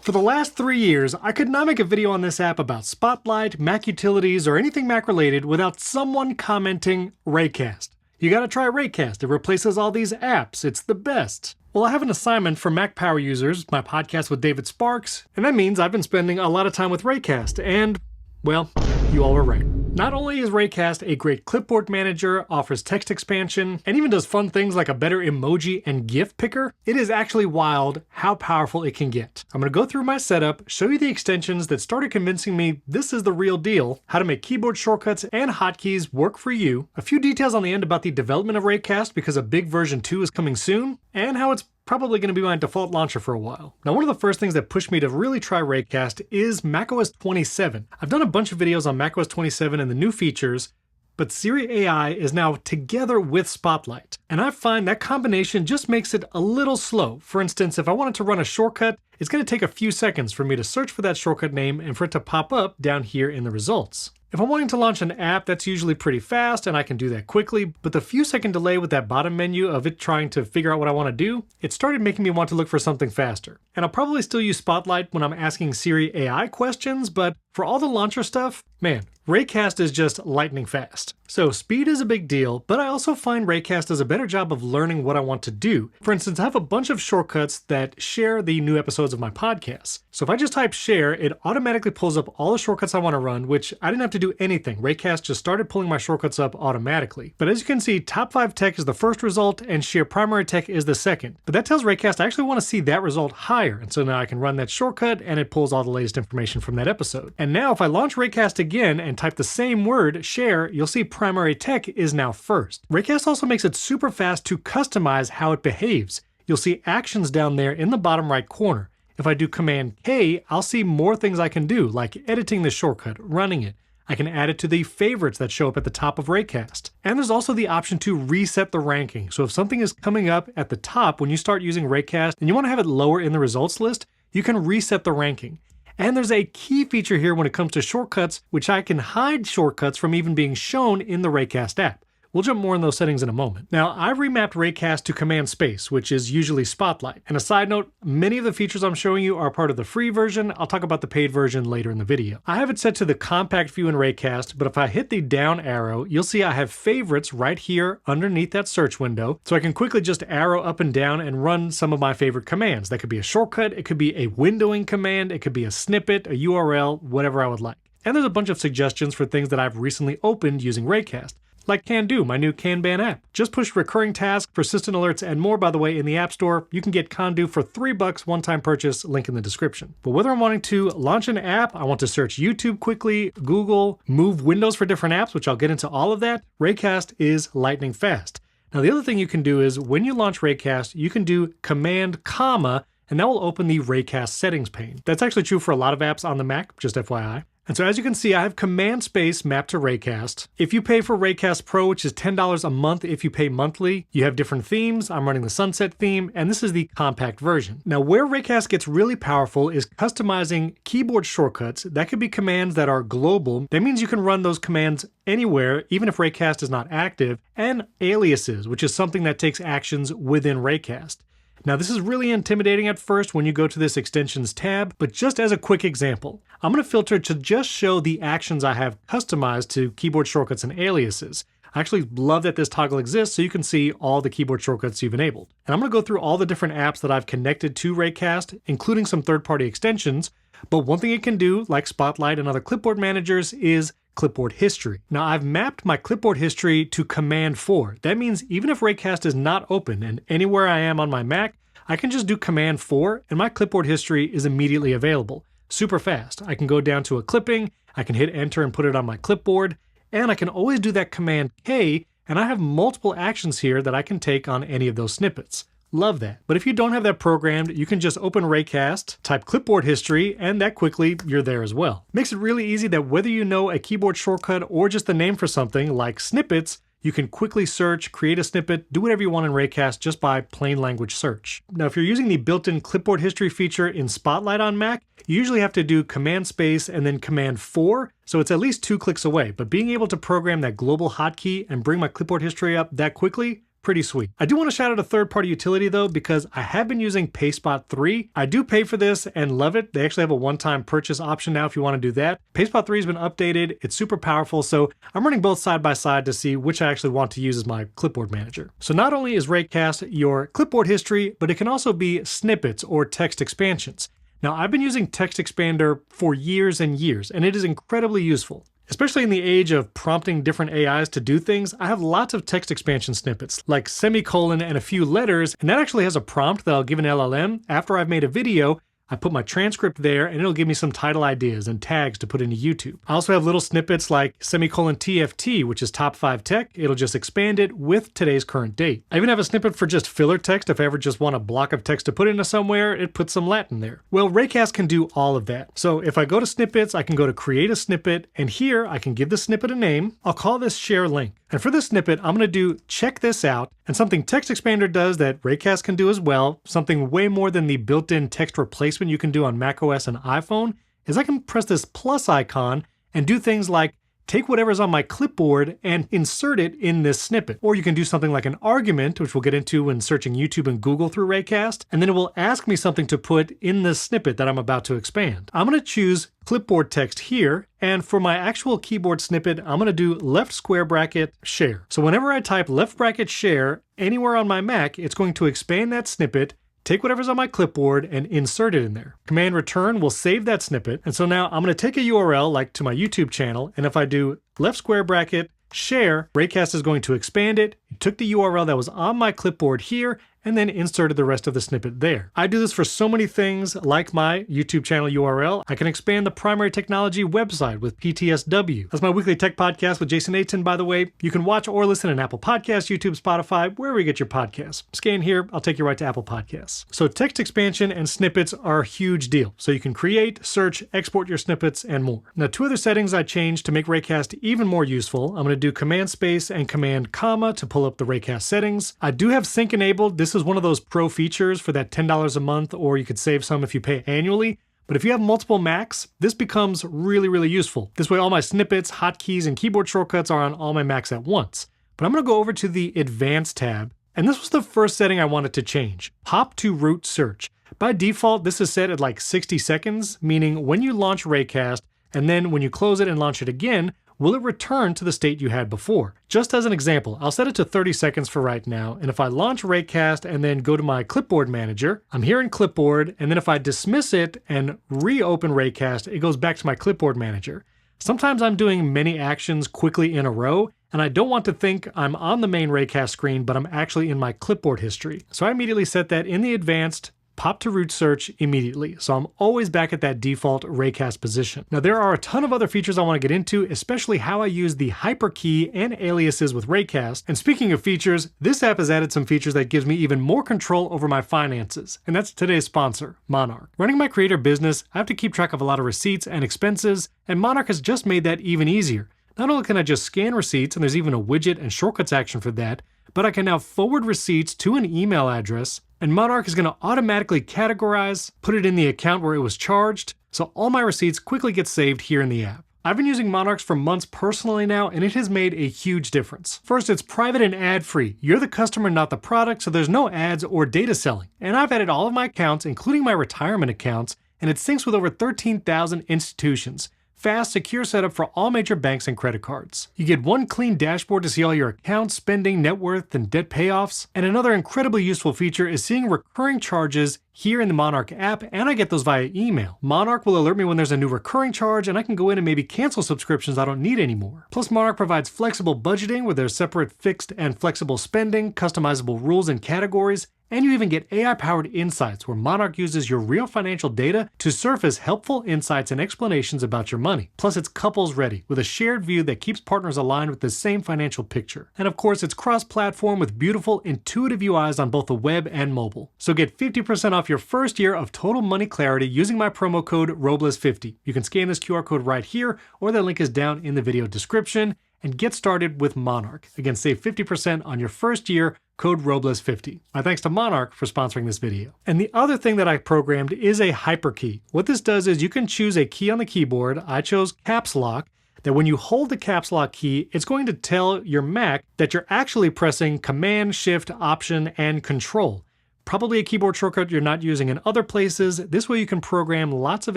For the last 3 years, I could not make a video on this app about Spotlight, Mac utilities, or anything Mac related without someone commenting Raycast. You gotta try Raycast, it replaces all these apps, it's the best. Well, I have an assignment for Mac Power users, my podcast with David Sparks, and that means I've been spending a lot of time with Raycast, and, well, you all were right. Not only is Raycast a great clipboard manager, offers text expansion, and even does fun things like a better emoji and GIF picker, it is actually wild how powerful it can get. I'm going to go through my setup, show you the extensions that started convincing me this is the real deal, how to make keyboard shortcuts and hotkeys work for you, a few details on the end about the development of Raycast because a big version 2 is coming soon, and how it's probably going to be my default launcher for a while. Now, one of the first things that pushed me to really try Raycast is macOS 27. I've done a bunch of videos on macOS 27 and the new features, but Siri AI is now together with Spotlight. And I find that combination just makes it a little slow. For instance, if I wanted to run a shortcut, it's going to take a few seconds for me to search for that shortcut name and for it to pop up down here in the results. If I'm wanting to launch an app, that's usually pretty fast and I can do that quickly, but the few second delay with that bottom menu of it trying to figure out what I want to do, it started making me want to look for something faster. And I'll probably still use Spotlight when I'm asking Siri AI questions, but for all the launcher stuff, man, Raycast is just lightning fast. So speed is a big deal, but I also find Raycast does a better job of learning what I want to do. For instance, I have a bunch of shortcuts that share the new episodes of my podcast. So if I just type share, it automatically pulls up all the shortcuts I want to run, which I didn't have to do anything. Raycast just started pulling my shortcuts up automatically. But as you can see, top 5 tech is the first result and share primary tech is the second. But that tells Raycast I actually want to see that result higher. And so now I can run that shortcut and it pulls all the latest information from that episode. And now if I launch Raycast again and type the same word, share, you'll see primary tech is now first. Raycast also makes it super fast to customize how it behaves. You'll see actions down there in the bottom right corner. If I do Command K, I'll see more things I can do, like editing the shortcut, running it. I can add it to the favorites that show up at the top of Raycast. And there's also the option to reset the ranking. So if something is coming up at the top when you start using Raycast and you want to have it lower in the results list, you can reset the ranking. And there's a key feature here when it comes to shortcuts, which I can hide shortcuts from even being shown in the Raycast app. We'll jump more in those settings in a moment. Now, I've remapped Raycast to Command Space, which is usually Spotlight. And a side note, many of the features I'm showing you are part of the free version. I'll talk about the paid version later in the video. I have it set to the compact view in Raycast, but if I hit the down arrow, you'll see I have favorites right here underneath that search window. So I can quickly just arrow up and down and run some of my favorite commands. That could be a shortcut, it could be a windowing command, it could be a snippet, a URL, whatever I would like. And there's a bunch of suggestions for things that I've recently opened using Raycast. Like Can Do, my new Kanban app. Just push recurring tasks, persistent alerts, and more, by the way, in the App Store. You can get Can Do for $3 one-time purchase, link in the description. But whether I'm wanting to launch an app, I want to search YouTube quickly, Google, move windows for different apps, which I'll get into all of that, Raycast is lightning fast. Now the other thing you can do is when you launch Raycast, you can do Command, comma, and that will open the Raycast settings pane. That's actually true for a lot of apps on the Mac, just FYI. And so as you can see, I have Command Space mapped to Raycast. If you pay for Raycast Pro, which is $10 a month if you pay monthly, you have different themes. I'm running the Sunset theme, and this is the compact version. Now, where Raycast gets really powerful is customizing keyboard shortcuts. That could be commands that are global. That means you can run those commands anywhere, even if Raycast is not active, and aliases, which is something that takes actions within Raycast. Now this is really intimidating at first when you go to this extensions tab, but just as a quick example, I'm going to filter to just show the actions I have customized to keyboard shortcuts and aliases. I actually love that this toggle exists so you can see all the keyboard shortcuts you've enabled. And I'm going to go through all the different apps that I've connected to Raycast, including some third-party extensions, but one thing it can do, like Spotlight and other clipboard managers, is Clipboard History. Now I've mapped my Clipboard History to Command 4. That means even if Raycast is not open and anywhere I am on my Mac, I can just do Command 4 and my Clipboard History is immediately available. Super fast. I can go down to a clipping, I can hit enter and put it on my clipboard, and I can always do that Command K, and I have multiple actions here that I can take on any of those snippets. Love that. But if you don't have that programmed, you can just open Raycast, type Clipboard History, and that quickly you're there as well. Makes it really easy that whether you know a keyboard shortcut or just the name for something like Snippets, you can quickly search, create a snippet, do whatever you want in Raycast just by plain language search. Now, if you're using the built-in Clipboard History feature in Spotlight on Mac, you usually have to do Command Space and then Command 4, so it's at least 2 clicks away. But being able to program that global hotkey and bring my Clipboard History up that quickly, Pretty sweet. I do want to shout out a third-party utility though, because I have been using PaySpot 3. I do pay for this and love it. They actually have a one-time purchase option now if you want to do that. PaySpot 3 has been updated. It's super powerful, so I'm running both side by side to see which I actually want to use as my clipboard manager. So not only is Raycast your clipboard history, but it can also be snippets or text expansions. Now, I've been using Text Expander for years and years, and it is incredibly useful. Especially in the age of prompting different AIs to do things, I have lots of text expansion snippets, like semicolon and a few letters, and that actually has a prompt that I'll give an LLM. After I've made a video, I put my transcript there and it'll give me some title ideas and tags to put into YouTube. I also have little snippets like semicolon TFT, which is top 5 tech. It'll just expand it with today's current date. I even have a snippet for just filler text. If I ever just want a block of text to put into somewhere, it puts some Latin there. Well, Raycast can do all of that. So if I go to snippets, I can go to create a snippet, and here I can give the snippet a name. I'll call this share link. And for this snippet, I'm going to do check this out, and something Text Expander does that Raycast can do as well, something way more than the built-in text replacement you can do on macOS and iPhone, is I can press this plus icon and do things like take whatever's on my clipboard and insert it in this snippet. Or you can do something like an argument, which we'll get into when searching YouTube and Google through Raycast, and then it will ask me something to put in the snippet that I'm about to expand. I'm going to choose clipboard text here, and for my actual keyboard snippet, I'm going to do left square bracket share. So whenever I type left bracket share anywhere on my Mac, it's going to expand that snippet, take whatever's on my clipboard and insert it in there. Command return will save that snippet. And so now I'm going to take a URL like to my YouTube channel. And if I do left square bracket share, Raycast is going to expand it. It took the URL that was on my clipboard here and then inserted the rest of the snippet there. I do this for so many things like my YouTube channel URL. I can expand the Primary Technology website with PTSW. That's my weekly tech podcast with Jason Aiton, by the way. You can watch or listen on Apple Podcasts, YouTube, Spotify, wherever you get your podcasts. Scan here, I'll take you right to Apple Podcasts. So text expansion and snippets are a huge deal. So you can create, search, export your snippets, and more. Now, 2 other settings I changed to make Raycast even more useful. I'm going to do Command Space and Command Comma to pull up the Raycast settings. I do have sync enabled. This is one of those pro features for that $10 a month, or you could save some if you pay annually. But if you have multiple Macs, this becomes really, really useful. This way all my snippets, hotkeys, and keyboard shortcuts are on all my Macs at once. But I'm going to go over to the Advanced tab, and this was the first setting I wanted to change. Pop to root search. By default, this is set at like 60 seconds, meaning when you launch Raycast, and then when you close it and launch it again, will it return to the state you had before? Just as an example, I'll set it to 30 seconds for right now, and if I launch Raycast and then go to my clipboard manager, I'm here in clipboard, and then if I dismiss it and reopen Raycast, it goes back to my clipboard manager. Sometimes I'm doing many actions quickly in a row, and I don't want to think I'm on the main Raycast screen, but I'm actually in my clipboard history. So I immediately set that in the advanced, pop to root search immediately. So I'm always back at that default Raycast position. Now there are a ton of other features I want to get into, especially how I use the Hyperkey and aliases with Raycast. And speaking of features, this app has added some features that gives me even more control over my finances. And that's today's sponsor, Monarch. Running my creator business, I have to keep track of a lot of receipts and expenses, and Monarch has just made that even easier. Not only can I just scan receipts, and there's even a widget and shortcuts action for that, but I can now forward receipts to an email address, and Monarch is going to automatically categorize, put it in the account where it was charged, so all my receipts quickly get saved here in the app. I've been using Monarchs for months personally now, and it has made a huge difference. First, it's private and ad-free. You're the customer, not the product, so there's no ads or data selling. And I've added all of my accounts, including my retirement accounts, and it syncs with over 13,000 institutions. Fast, secure setup for all major banks and credit cards. You get one clean dashboard to see all your accounts, spending, net worth, and debt payoffs. And another incredibly useful feature is seeing recurring charges here in the Monarch app, and I get those via email. Monarch will alert me when there's a new recurring charge, and I can go in and maybe cancel subscriptions I don't need anymore. Plus, Monarch provides flexible budgeting where there's separate fixed and flexible spending, customizable rules and categories, and you even get AI-powered insights where Monarch uses your real financial data to surface helpful insights and explanations about your money. Plus, it's couples ready with a shared view that keeps partners aligned with the same financial picture. And of course, it's cross-platform with beautiful, intuitive UIs on both the web and mobile. So get 50% off your first year of total money clarity using my promo code Robles50. You can scan this QR code right here, or the link is down in the video description, and get started with Monarch. Again, save 50% on your first year, code Robles50. My thanks to Monarch for sponsoring this video. And the other thing that I programmed is a Hyperkey. What this does is you can choose a key on the keyboard. I chose Caps Lock. that when you hold the caps lock key, it's going to tell your Mac that you're actually pressing Command, Shift, Option, and Control. Probably a keyboard shortcut you're not using in other places. This way you can program lots of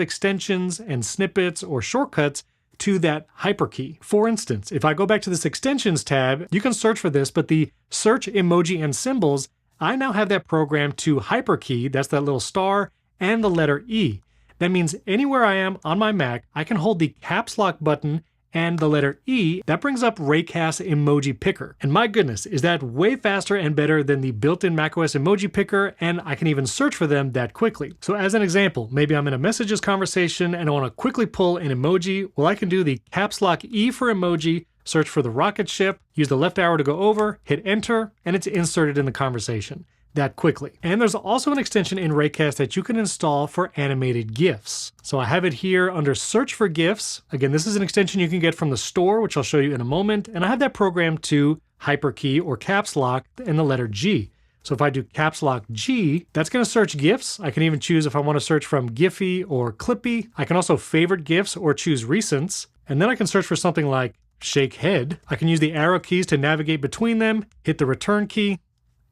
extensions and snippets or shortcuts to that Hyperkey. For instance, if I go back to this Extensions tab, you can search for this, but the Search Emoji and Symbols, I now have that programmed to Hyperkey, that's that little star, and the letter E. That means anywhere I am on my Mac, I can hold the caps lock button and the letter E. That brings up Raycast Emoji Picker. And my goodness, is that way faster and better than the built-in macOS Emoji Picker, and I can even search for them that quickly. So as an example, maybe I'm in a messages conversation and I want to quickly pull an emoji. Well, I can do the caps lock E for emoji, search for the rocket ship, use the left arrow to go over, hit enter, and it's inserted in the conversation that quickly. And there's also an extension in Raycast that you can install for animated GIFs. So I have it here under Search for GIFs. Again, this is an extension you can get from the store, which I'll show you in a moment. And I have that programmed to Hyperkey or caps lock and the letter G. So if I do caps lock G, that's going to search GIFs. I can even choose if I want to search from Giphy or Clippy. I can also favorite GIFs or choose recents. And then I can search for something like shake head. I can use the arrow keys to navigate between them, hit the return key,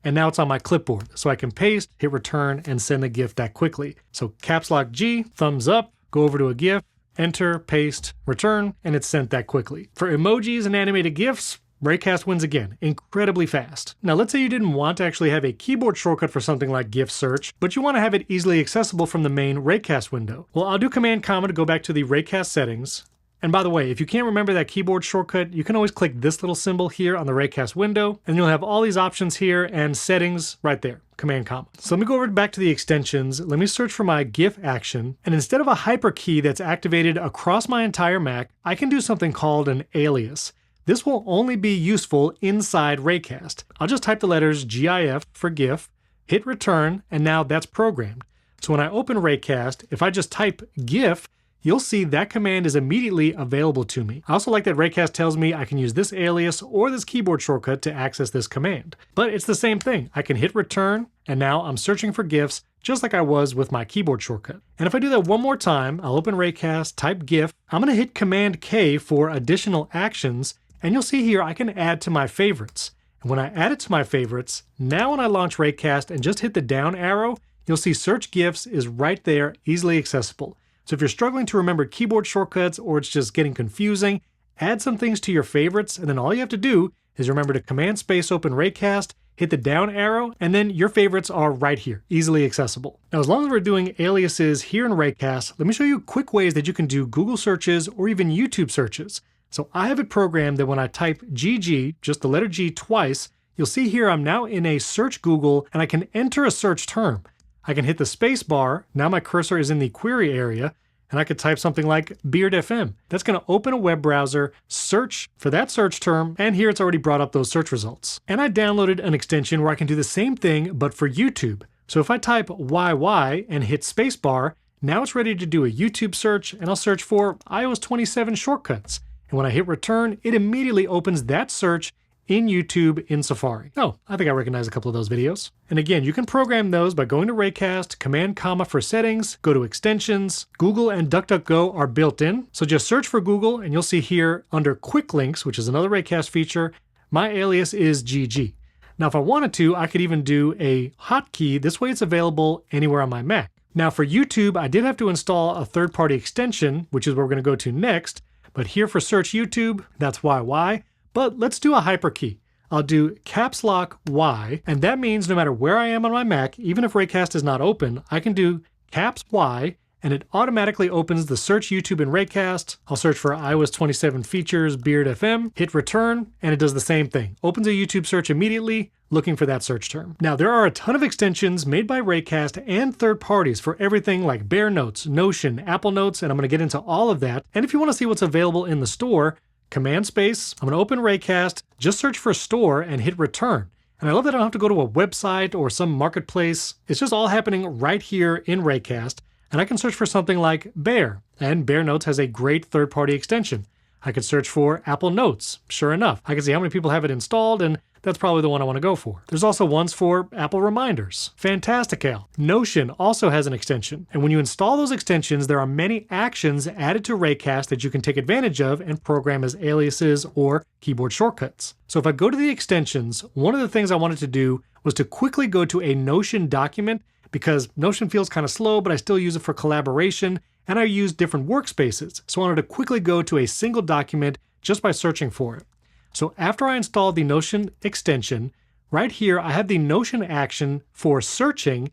and now it's on my clipboard. So I can paste, hit return, and send the GIF that quickly. So caps lock G, thumbs up, go over to a GIF, enter, paste, return, and it's sent that quickly. For emojis and animated GIFs, Raycast wins again, incredibly fast. Now let's say you didn't want to actually have a keyboard shortcut for something like GIF search, but you want to have it easily accessible from the main Raycast window. Well, I'll do Command comma to go back to the Raycast settings. And by the way, if you can't remember that keyboard shortcut, you can always click this little symbol here on the Raycast window, and you'll have all these options here and settings right there, Command comma. So let me go over back to the extensions. Let me search for my GIF action, and instead of a Hyperkey that's activated across my entire Mac, I can do something called an alias. This will only be useful inside Raycast. I'll just type the letters GIF for GIF, hit return, and now that's programmed. So when I open Raycast, if I just type GIF, you'll see that command is immediately available to me. I also like that Raycast tells me I can use this alias or this keyboard shortcut to access this command. But it's the same thing. I can hit return, and now I'm searching for GIFs just like I was with my keyboard shortcut. And if I do that one more time, I'll open Raycast, type GIF, I'm gonna hit Command K for additional actions, and you'll see here I can add to my favorites. And when I add it to my favorites, now when I launch Raycast and just hit the down arrow, you'll see Search GIFs is right there, easily accessible. So if you're struggling to remember keyboard shortcuts or it's just getting confusing, add some things to your favorites, and then all you have to do is remember to Command Space open Raycast, hit the down arrow, and then your favorites are right here, easily accessible. Now, as long as we're doing aliases here in Raycast, let me show you quick ways that you can do Google searches or even YouTube searches. So I have it programmed that when I type GG, just the letter G twice, you'll see here I'm now in a search Google and I can enter a search term. I can hit the space bar, now my cursor is in the query area, and I could type something like Beard FM. That's gonna open a web browser, search for that search term, and here it's already brought up those search results. And I downloaded an extension where I can do the same thing, but for YouTube. So if I type YY and hit space bar, now it's ready to do a YouTube search, and I'll search for iOS 27 shortcuts. And when I hit return, it immediately opens that search in YouTube in Safari. Oh, I think I recognize a couple of those videos. And again, you can program those by going to Raycast, Command comma for settings, go to extensions. Google and DuckDuckGo are built in. So just search for Google and you'll see here under quick links, which is another Raycast feature, my alias is GG. Now, if I wanted to, I could even do a hotkey. This way it's available anywhere on my Mac. Now for YouTube, I did have to install a third-party extension, which is what we're gonna go to next. But here for search YouTube, that's YY. But let's do a Hyperkey. I'll do caps lock Y, and that means no matter where I am on my Mac, even if Raycast is not open, I can do caps Y, and it automatically opens the search YouTube in Raycast. I'll search for iOS 27 features, Beard FM, hit return, and it does the same thing. Opens a YouTube search immediately, looking for that search term. Now, there are a ton of extensions made by Raycast and third parties for everything like Bear Notes, Notion, Apple Notes, and I'm gonna get into all of that. And if you wanna see what's available in the store, Command Space, I'm gonna open Raycast, just search for store and hit return. And I love that I don't have to go to a website or some marketplace. It's just all happening right here in Raycast. And I can search for something like Bear, and Bear Notes has a great third-party extension. I could search for Apple Notes, sure enough. I can see how many people have it installed, and that's probably the one I want to go for. There's also ones for Apple Reminders, Fantastical. Notion also has an extension, and when you install those extensions, there are many actions added to Raycast that you can take advantage of and program as aliases or keyboard shortcuts. So if I go to the extensions, one of the things I wanted to do was to quickly go to a Notion document, because Notion feels kind of slow, but I still use it for collaboration, and I use different workspaces. So I wanted to quickly go to a single document just by searching for it. So after I installed the Notion extension, right here I have the Notion action for searching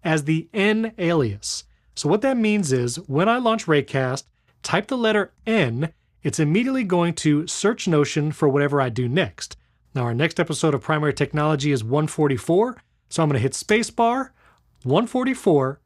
as the N alias. So what that means is when I launch Raycast, type the letter N, it's immediately going to search Notion for whatever I do next. Now our next episode of Primary Technology is 144, so I'm going to hit spacebar, 144,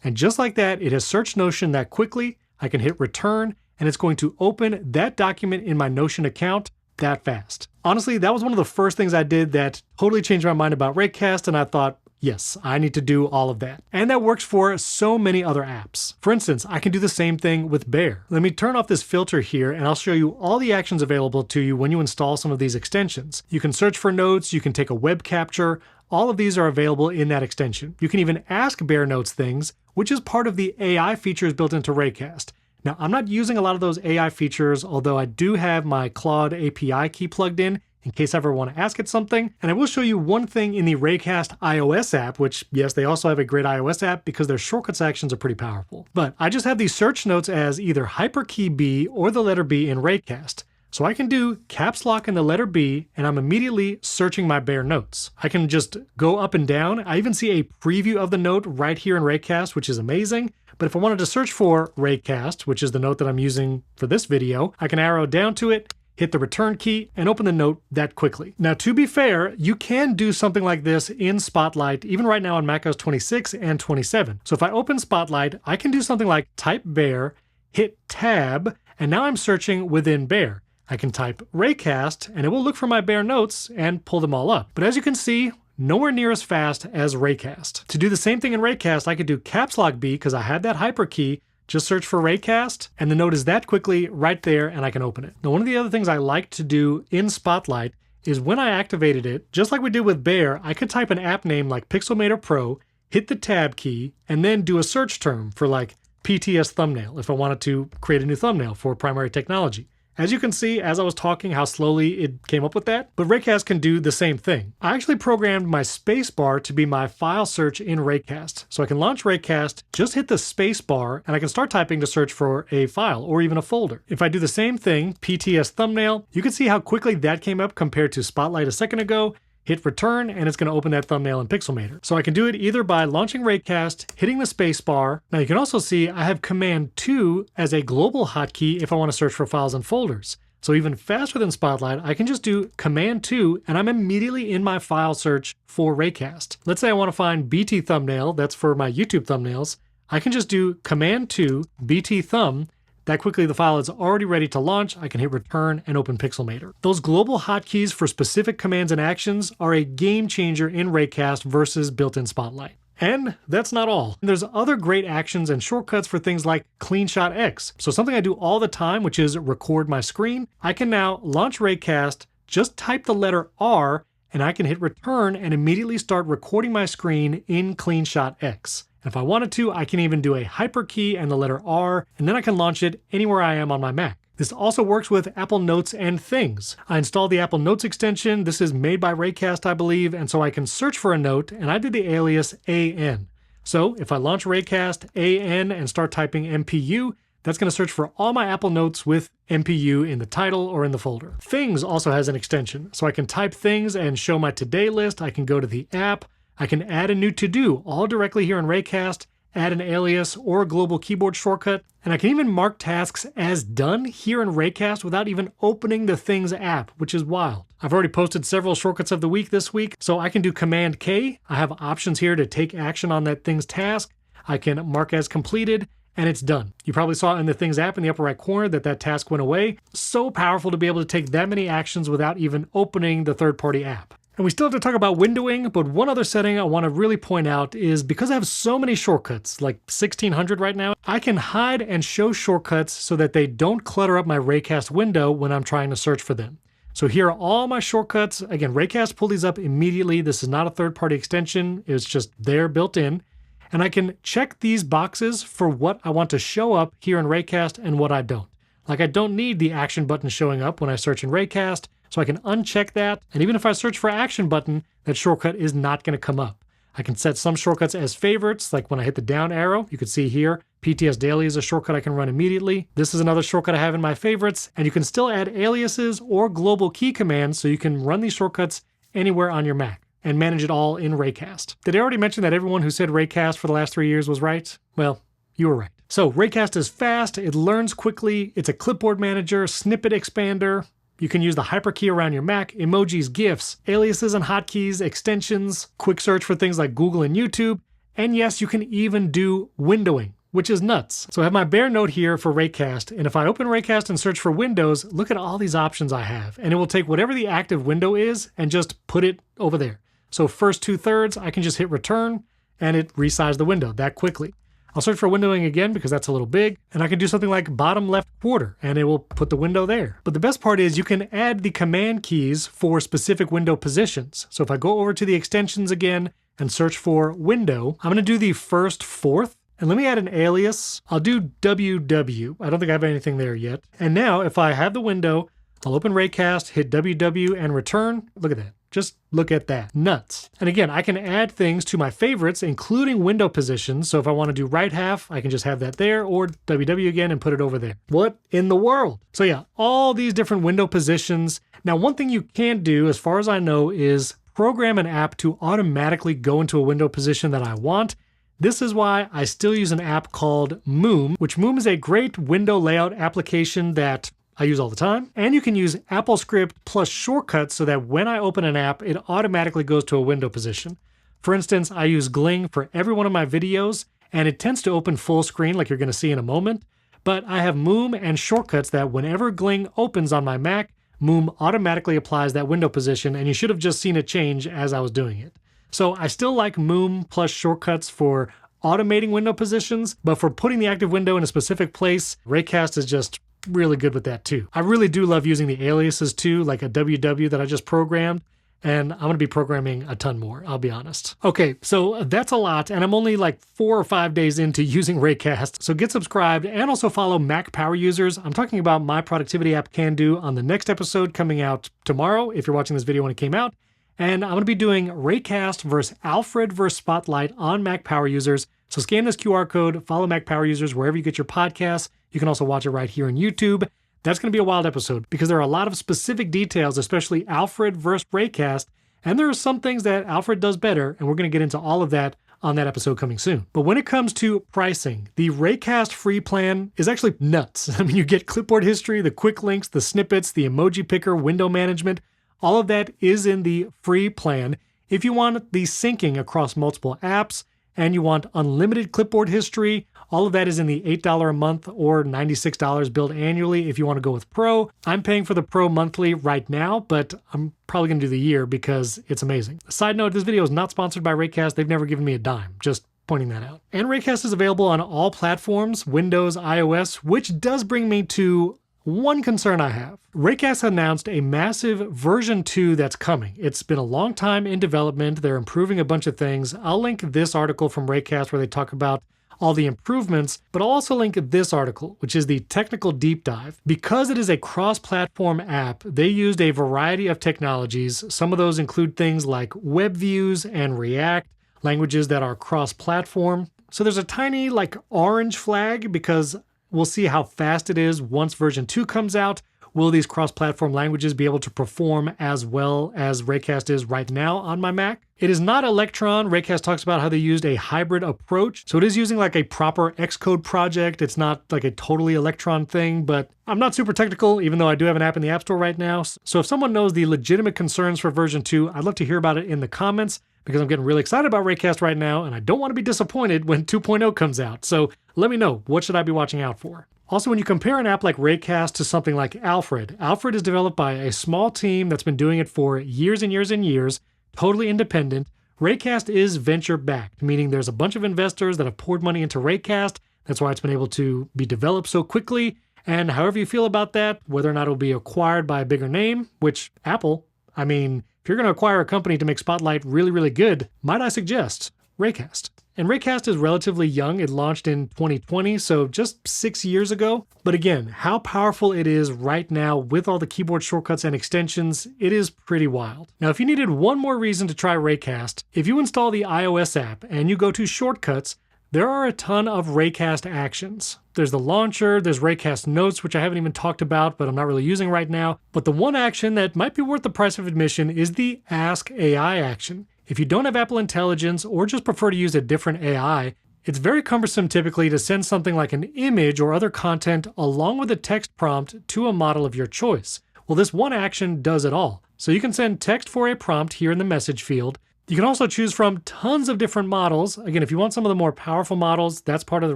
and just like that, it has searched Notion that quickly. I can hit return, and it's going to open that document in my Notion account that fast. Honestly, that was one of the first things I did that totally changed my mind about Raycast, and I thought, yes, I need to do all of that. And that works for so many other apps. For instance, I can do the same thing with Bear. Let me turn off this filter here, and I'll show you all the actions available to you when you install some of these extensions. You can search for notes, you can take a web capture. All of these are available in that extension. You can even ask Bear Notes things, which is part of the AI features built into Raycast. Now, I'm not using a lot of those AI features, although I do have my Claude API key plugged in case I ever want to ask it something. And I will show you one thing in the Raycast iOS app, which, yes, they also have a great iOS app because their shortcuts actions are pretty powerful. But I just have these search notes as either Hyperkey B or the letter B in Raycast. So I can do caps lock in the letter B, and I'm immediately searching my Bear Notes. I can just go up and down. I even see a preview of the note right here in Raycast, which is amazing. But if I wanted to search for Raycast, which is the note that I'm using for this video, I can arrow down to it, hit the return key, and open the note that quickly. Now, to be fair, you can do something like this in Spotlight, even right now on macOS 26 and 27. So if I open Spotlight, I can do something like type Bear, hit Tab, and now I'm searching within Bear. I can type Raycast, and it will look for my Bear Notes and pull them all up. But as you can see, nowhere near as fast as Raycast. To do the same thing in Raycast, I could do caps lock B because I had that Hyperkey, just search for Raycast, and the note is that quickly right there, and I can open it. Now, one of the other things I like to do in Spotlight is when I activated it, just like we did with Bear, I could type an app name like Pixelmator Pro, hit the Tab key, and then do a search term for like PTS thumbnail if I wanted to create a new thumbnail for Primary Technology. As you can see, as I was talking, how slowly it came up with that, but Raycast can do the same thing. I actually programmed my spacebar to be my file search in Raycast. So I can launch Raycast, just hit the spacebar, and I can start typing to search for a file or even a folder. If I do the same thing, PTS thumbnail, you can see how quickly that came up compared to Spotlight a second ago. Hit return, and it's going to open that thumbnail in Pixelmator. So I can do it either by launching Raycast, hitting the spacebar. Now you can also see I have Command 2 as a global hotkey if I want to search for files and folders. So even faster than Spotlight, I can just do Command 2, and I'm immediately in my file search for Raycast. Let's say I want to find BT thumbnail, that's for my YouTube thumbnails. I can just do Command 2, BT thumb. That quickly the file is already ready to launch. I can hit return and open Pixelmator. Those global hotkeys for specific commands and actions are a game changer in Raycast versus built-in Spotlight. And that's not all. There's other great actions and shortcuts for things like CleanShot X. So something I do all the time, which is record my screen. I can now launch Raycast, just type the letter R, and I can hit return and immediately start recording my screen in CleanShot X. And if I wanted to, I can even do a Hyperkey and the letter R, and then I can launch it anywhere I am on my Mac. This also works with Apple Notes and Things. I installed the Apple Notes extension. This is made by Raycast, I believe, and so I can search for a note, and I did the alias AN. So if I launch Raycast AN and start typing MPU, that's going to search for all my Apple Notes with MPU in the title or in the folder. Things also has an extension, so I can type things and show my to-do list. I can go to the app. I can add a new to-do all directly here in Raycast, add an alias or a global keyboard shortcut, and I can even mark tasks as done here in Raycast without even opening the Things app, which is wild. I've already posted several shortcuts of the week this week, so I can do Command K. I have options here to take action on that Things task. I can mark as completed, and it's done. You probably saw in the Things app in the upper right corner that task went away. So powerful to be able to take that many actions without even opening the third-party app. And we still have to talk about windowing, but one other setting I want to really point out is because I have so many shortcuts, like 1,600 right now, I can hide and show shortcuts so that they don't clutter up my Raycast window when I'm trying to search for them. So here are all my shortcuts. Again, Raycast pulled these up immediately. This is not a third-party extension. It's just there built in. And I can check these boxes for what I want to show up here in Raycast and what I don't. Like I don't need the action button showing up when I search in Raycast, so I can uncheck that. And even if I search for action button, that shortcut is not going to come up. I can set some shortcuts as favorites, like when I hit the down arrow, you can see here, PTS Daily is a shortcut I can run immediately. This is another shortcut I have in my favorites, and you can still add aliases or global key commands so you can run these shortcuts anywhere on your Mac and manage it all in Raycast. Did I already mention that everyone who said Raycast for the last 3 years was right? Well, you were right. So Raycast is fast, it learns quickly, it's a clipboard manager, snippet expander. You can use the Hyperkey around your Mac, emojis, GIFs, aliases and hotkeys, extensions, quick search for things like Google and YouTube, and yes, you can even do windowing, which is nuts. So I have my bare note here for Raycast, and if I open Raycast and search for Windows, look at all these options I have, and it will take whatever the active window is and just put it over there. So first 2/3, I can just hit return, and it resized the window that quickly. I'll search for windowing again because that's a little big, and I can do something like bottom left quarter, and it will put the window there. But the best part is you can add the command keys for specific window positions. So if I go over to the extensions again and search for window, I'm gonna do the first fourth, and let me add an alias. I'll do WW. I don't think I have anything there yet. And now if I have the window, I'll open Raycast, hit WW and return. Look at that. Just look at that. Nuts. And again, I can add things to my favorites, including window positions. So if I want to do right half, I can just have that there, or WW again and put it over there. What in the world? So yeah, all these different window positions. Now, one thing you can do, as far as I know, is program an app to automatically go into a window position that I want. This is why I still use an app called Moom, which Moom is a great window layout application that I use all the time. And you can use AppleScript plus shortcuts so that when I open an app, it automatically goes to a window position. For instance, I use Gling for every one of my videos, and it tends to open full screen like you're going to see in a moment. But I have Moom and shortcuts that whenever Gling opens on my Mac, Moom automatically applies that window position, and you should have just seen it change as I was doing it. So I still like Moom plus shortcuts for automating window positions, but for putting the active window in a specific place, Raycast is just really good with that too. I really do love using the aliases too, like a WW that I just programmed, and I'm going to be programming a ton more, I'll be honest. Okay, so that's a lot, and I'm only like 4 or 5 days into using Raycast, so get subscribed and also follow Mac Power Users. I'm talking about my productivity app CanDo on the next episode coming out tomorrow, if you're watching this video when it came out, and I'm going to be doing Raycast versus Alfred versus Spotlight on Mac Power Users. So scan this QR code, follow Mac Power Users wherever you get your podcasts. You can also watch it right here on YouTube. That's going to be a wild episode because there are a lot of specific details, especially Alfred versus Raycast, and there are some things that Alfred does better, and we're going to get into all of that on that episode coming soon. But when it comes to pricing, the Raycast free plan is actually nuts. I mean, you get clipboard history, the quick links, the snippets, the emoji picker, window management. All of that is in the free plan. If you want the syncing across multiple apps, and you want unlimited clipboard history, all of that is in the $8 a month or $96 billed annually if you want to go with Pro. I'm paying for the Pro monthly right now, but I'm probably going to do the year because it's amazing. Side note, this video is not sponsored by Raycast. They've never given me a dime. Just pointing that out. And Raycast is available on all platforms, Windows, iOS, which does bring me to one concern I have. Raycast announced a massive version 2 that's coming. It's been a long time in development. They're improving a bunch of things. I'll link this article from Raycast where they talk about all the improvements, but I'll also link this article, which is the technical deep dive. Because it is a cross-platform app, they used a variety of technologies. Some of those include things like web views and React, languages that are cross-platform. So there's a tiny like orange flag because we'll see how fast it is once version 2 comes out. Will these cross-platform languages be able to perform as well as Raycast is right now on my Mac? It is not Electron. Raycast talks about how they used a hybrid approach. So it is using like a proper Xcode project. It's not like a totally Electron thing, but I'm not super technical, even though I do have an app in the App Store right now. So if someone knows the legitimate concerns for version 2, I'd love to hear about it in the comments because I'm getting really excited about Raycast right now, and I don't want to be disappointed when 2.0 comes out. So let me know, what should I be watching out for? Also, when you compare an app like Raycast to something like Alfred, Alfred is developed by a small team that's been doing it for years and years and years, totally independent. Raycast is venture-backed, meaning there's a bunch of investors that have poured money into Raycast. That's why it's been able to be developed so quickly. And however you feel about that, whether or not it'll be acquired by a bigger name, which Apple, I mean, if you're going to acquire a company to make Spotlight really, really good, might I suggest Raycast. And Raycast is relatively young. It launched in 2020, so just 6 years ago. But again, how powerful it is right now with all the keyboard shortcuts and extensions, it is pretty wild. Now, if you needed one more reason to try Raycast, if you install the iOS app and you go to Shortcuts, there are a ton of Raycast actions. There's the launcher, there's Raycast Notes, which I haven't even talked about, but I'm not really using right now. But the one action that might be worth the price of admission is the Ask AI action. If you don't have Apple Intelligence or just prefer to use a different AI, it's very cumbersome typically to send something like an image or other content along with a text prompt to a model of your choice. Well, this one action does it all. So you can send text for a prompt here in the message field. You can also choose from tons of different models. Again, if you want some of the more powerful models, that's part of the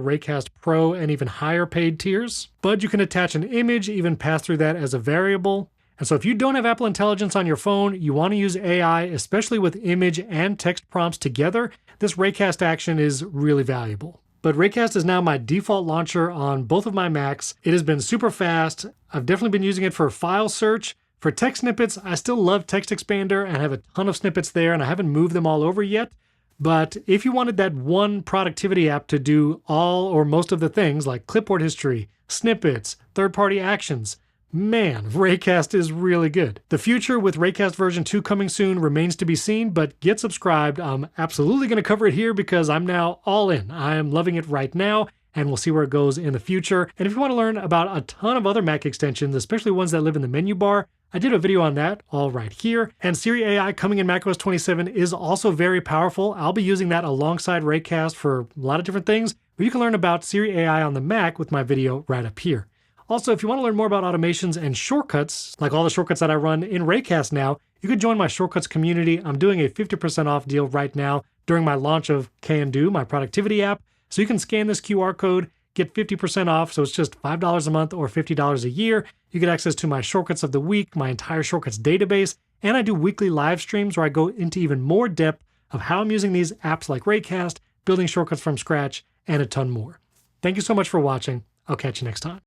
Raycast Pro and even higher paid tiers. But you can attach an image, even pass through that as a variable. And so if you don't have Apple Intelligence on your phone, you want to use AI, especially with image and text prompts together, this Raycast action is really valuable. But Raycast is now my default launcher on both of my Macs. It has been super fast. I've definitely been using it for file search. For text snippets, I still love Text Expander and have a ton of snippets there, and I haven't moved them all over yet. But if you wanted that one productivity app to do all or most of the things like Clipboard History, Snippets, third-party actions, man, Raycast is really good. The future with Raycast version 2 coming soon remains to be seen, but get subscribed. I'm absolutely going to cover it here because I'm now all in. I am loving it right now, and we'll see where it goes in the future. And if you want to learn about a ton of other Mac extensions, especially ones that live in the menu bar, I did a video on that all right here. And Siri AI coming in macOS 27 is also very powerful. I'll be using that alongside Raycast for a lot of different things, but you can learn about Siri AI on the Mac with my video right up here. Also, if you want to learn more about automations and shortcuts, like all the shortcuts that I run in Raycast now, you could join my shortcuts community. I'm doing a 50% off deal right now during my launch of Can Do, my productivity app. So you can scan this QR code, get 50% off. So it's just $5 a month or $50 a year. You get access to my shortcuts of the week, my entire shortcuts database, and I do weekly live streams where I go into even more depth of how I'm using these apps like Raycast, building shortcuts from scratch, and a ton more. Thank you so much for watching. I'll catch you next time.